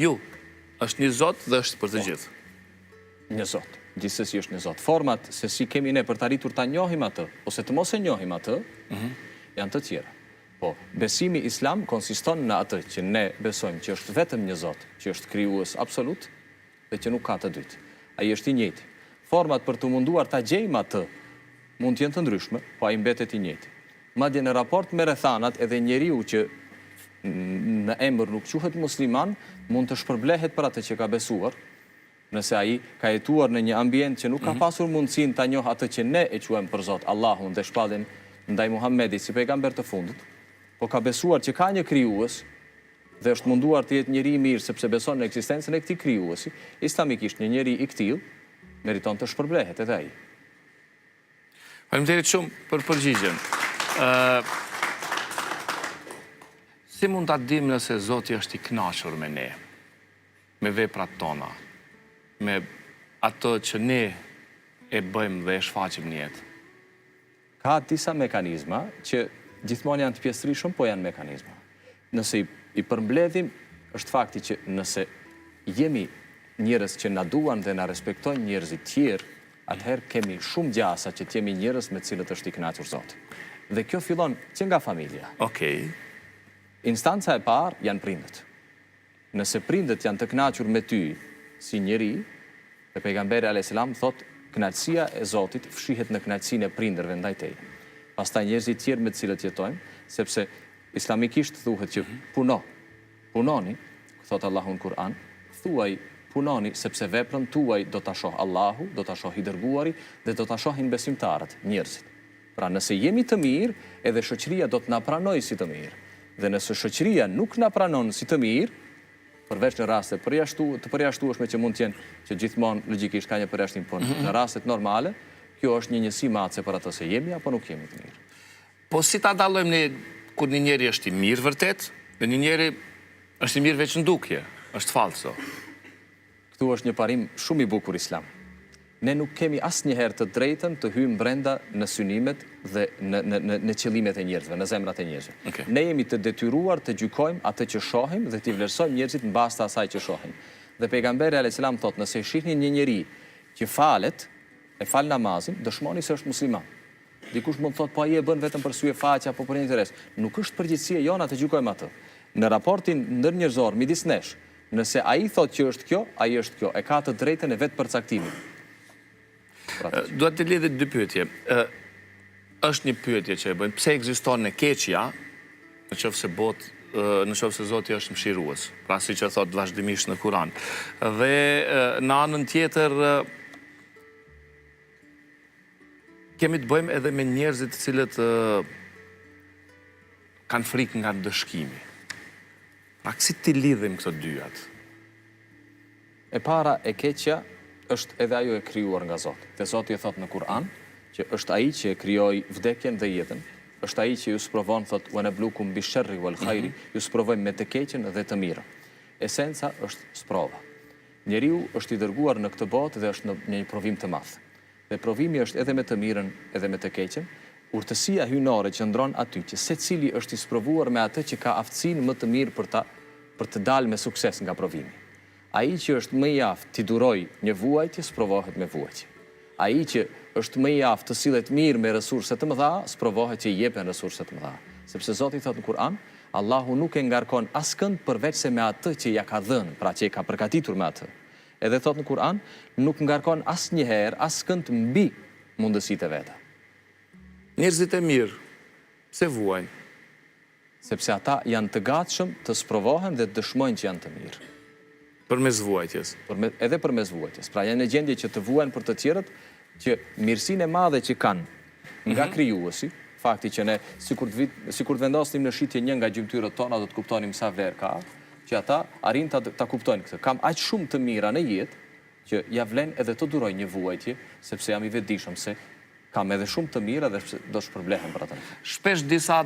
Ju, është një Zot dhe është për të gjithë. Një Zot, gjithsesi është një Zot. Format se si kemi ne për të arritur ta njohim atë, ose të mos e njohim atë, janë të tjera. Po, besimi islam konsiston në atë që ne besojmë që është vetëm një Zot, që është krijues absolut dhe që nuk ka të dytë. Ai është i njëjti. Format për të munduar ta gjejmë atë mund të jenë të ndryshme, po ai mbetet i njëjti. Madje në raport me rrethanat edhe njeriu që në emër nuk quhet musliman, mund të shpërblehet për atë që ka besuar, nëse ai ka jetuar në një ambient që nuk ka pasur mundësinë ta njohë atë që ne e quajmë për Zot, Allahun dhe shpallin ndaj Muhamedit si pejgamber të fundit, po ka besuar që ka një krijues dhe është munduar të jetë njeri i mirë sepse beson në ekzistencën e këtij krijuesi, islamikisht një njeri i tillë meriton të shpërblehet edhe ai. Faleminderit shumë për përgjigjen. Si mund ta dimë nëse Zoti është i kënaqur me ne, me veprat tona, me ato që ne e bëjmë dhe e shfaqim në jetë? Ka disa mekanizma që gjithmonë janë të pjesërishtëm, po janë mekanizma. Nëse i përmbledhim, është fakti që nëse jemi njerëz që na duan dhe na respektojnë njerëzit tjerë, atëherë kemi shumë gjasa që t'jemi njerëz me cilët është i kënaqur Zoti. Dhe kjo fillon që nga familja. Okej. Instanca e parë janë prindët. Nëse prindët janë të kënaqur me ty si njeri, dhe pejgamberi alayhis salam thotë, kënaqësia e Zotit fshihet në kënaqësinë e prindërve ndaj teje. Pastaj njerëzit tjerë me të cilët jetojmë, sepse islamikisht thuhet që punoni, thot Allahu në Kur'an, thuaj punoni sepse veprën tuaj do ta shoh Allahu, do ta shoh i dërguari dhe do ta shohin besimtarët, njerëzit. Pra nëse jemi të mirë, edhe shoqëria do të na pranojë si të mirë. Dhe nëse shoqëria nuk na pranon si të mirë, përveç në raste të përjashtueshme që mund të jenë, që gjithmonë logjikisht ka një përjashtim, por në rastet normale, kjo është një njësi matëse për atë se jemi apo nuk jemi të mirë. Po si ta dallojmë ne kur një njeri është i mirë vërtet dhe një njeri është i mirë veç në dukje, është falso? Këtu është një parim shumë i bukur islam. Ne nuk kemi asnjëherë të drejtën të hyjmë brenda në synimet dhe në qëllimet e njerëzve, në zemrat e njerëzve. Okay. Ne jemi të detyruar të gjykojmë atë që shohim dhe t'i vlerësojmë njerëzit mbas të asaj që shohim. Dhe pejgamberi alayhis salam thotë, nëse shihni një njeri që falet, e fal namazin, dëshmoni se është musliman. Dikush mund të thotë, po ai e bën vetëm për sy e faqe apo për interes. Nuk është përgjegjësia jona të gjykojmë atë. Në raportin ndërnjerëzor midis nesh, nëse ai thotë që është kjo, ai është kjo. E ka të drejtën e vet përcaktimit. Duhet të lidhet dy pyetje. Është një pyetje që e bëjmë, pse ekziston e keqja, nëse Zoti është mëshirues, pra si që thot vazhdimisht në Kur'an. Dhe në anën tjetër kemi të bëjmë edhe me njerëzit të cilët kanë frikë nga dëshkimi. Pra si ti lidhim këto dyat? E para e keqja është edhe ajo e krijuar nga Zoti. Dhe Zoti e thot në Kur'an që është ai që e krijoi vdekjen dhe jetën. Është ai që ju sprovon, thot, "Wa nablukum bish-sharri wal khairi", ju sprovojmë me të keqen dhe të mirën. Esenca është sprova. Njeriu është i dërguar në këtë botë dhe është në një provim të madh. Dhe provimi është edhe me të mirën, edhe me të keqen. Urtësia hyjnore qëndron aty që secili është i sprovuar me atë që ka aftësinë më të mirë për të dalë me sukses nga provimi. Ai që është më i aftë t'i duroj një vuajtje, sprovohet me vuajtje. Ai që është më i aftë të sillet mirë me resurse të mëdha, sprovohet që i jepen resurse të mëdha. Sepse Zoti thot në Kur'an, Allahu nuk e ngarkon askënd përveç se me atë që ja ka dhënë, pra që e ka përgatitur me atë. Edhe thot në Kur'an, nuk ngarkon asnjëherë askënd mbi mundësitë e veta. Njerëzit e mirë, pse vuajnë? Sepse ata janë të gatshëm të sprovohen dhe të dëshmojnë që janë të mirë. Përmes vuajtjes. Edhe përmes vuajtjes. Pra janë në gjendje që të vuajnë për të tjerët, që mirësinë e madhe që kanë nga krijuesi, fakti që ne sikur të vendosnim në shitje një nga gjymtyrët tona do të kuptonim sa vlerë ka, që ata arrin ta kuptojnë këtë. Kam aq shumë të mira në jetë që ja vlen edhe të duroj një vuajtje, sepse jam i vetëdijshëm se kam edhe shumë të mira dhe do shpërblehem për atë. Shpesh disa